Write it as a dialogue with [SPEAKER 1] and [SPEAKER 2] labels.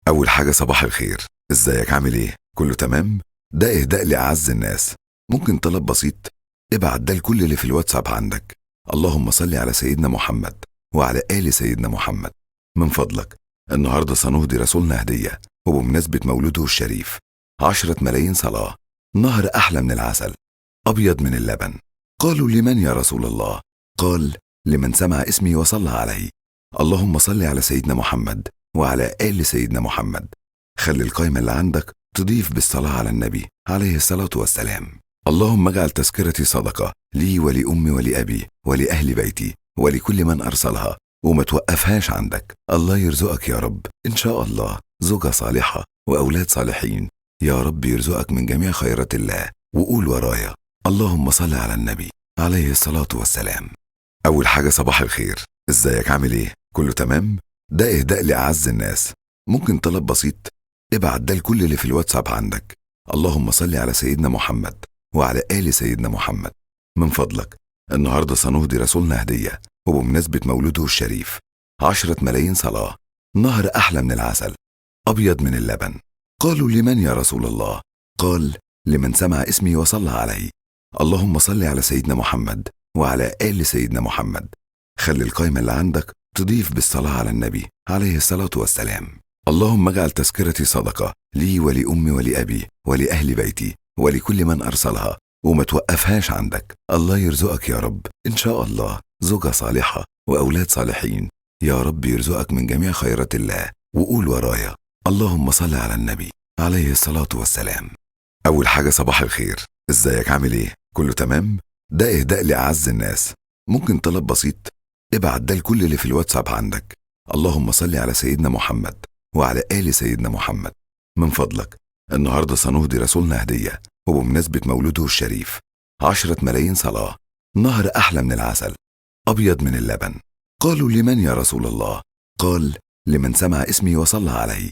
[SPEAKER 1] أول حاجة صباح الخير. ازيك عامل ايه؟ كله تمام؟ ده اهداء لأعز الناس. ممكن طلب بسيط؟ ابعت ده لكل اللي في الواتساب عندك. اللهم صل على سيدنا محمد وعلى آل سيدنا محمد. من فضلك، النهاردة سنهدي رسولنا هدية، وبمناسبة مولوده الشريف 10 ملايين صلاة. نهر أحلى من العسل، أبيض من اللبن. قالوا لمن يا رسول الله؟ قال: لمن سمع اسمي وصلى عليه. اللهم صل على سيدنا محمد وعلى آل سيدنا محمد. خلي القائمة اللي عندك تضيف بالصلاة على النبي عليه الصلاة والسلام. اللهم اجعل تذكرتي صدقة لي ولأمي ولأبي ولأهل بيتي ولكل من أرسلها، وما توقفهاش عندك. الله يرزقك يا رب إن شاء الله زوجة صالحة وأولاد صالحين. يا رب يرزقك من جميع خيرات الله. وقول ورايا: اللهم صل على النبي عليه الصلاة والسلام. أول حاجة صباح الخير. ازيك عامل ايه؟ كله تمام؟ ده اهداء لأعز الناس. ممكن طلب بسيط؟ ابعت ده لكل اللي في الواتساب عندك. اللهم صل على سيدنا محمد وعلى آل سيدنا محمد. من فضلك، النهاردة سنهدي رسولنا هدية، وبمناسبة مولوده الشريف 10 ملايين صلاة. نهر أحلى من العسل، أبيض من اللبن. قالوا لمن يا رسول الله؟ قال: لمن سمع اسمي وصلى عليه. اللهم صل على سيدنا محمد وعلى آل سيدنا محمد. خلي القائمة اللي عندك تضيف بالصلاة على النبي عليه الصلاة والسلام. اللهم اجعل تذكرتي صدقة لي ولأمي ولأبي ولأهل بيتي ولكل من أرسلها، وما توقفهاش عندك. الله يرزقك يا رب إن شاء الله زوجة صالحة وأولاد صالحين. يا رب يرزقك من جميع خيرات الله. وقول ورايا: اللهم صل على النبي عليه الصلاة والسلام. أول حاجة صباح الخير. ازيك عامل ايه؟ كله تمام؟ ده اهداء لأعز الناس. ممكن طلب بسيط؟ ابعت ده لكل اللي في الواتساب عندك. اللهم صل على سيدنا محمد وعلى آل سيدنا محمد. من فضلك، النهاردة سنهدي رسولنا هدية، وبمناسبة مولوده الشريف 10 ملايين صلاة. نهر أحلى من العسل، أبيض من اللبن. قالوا لمن يا رسول الله؟ قال: لمن سمع اسمي وصلى عليه.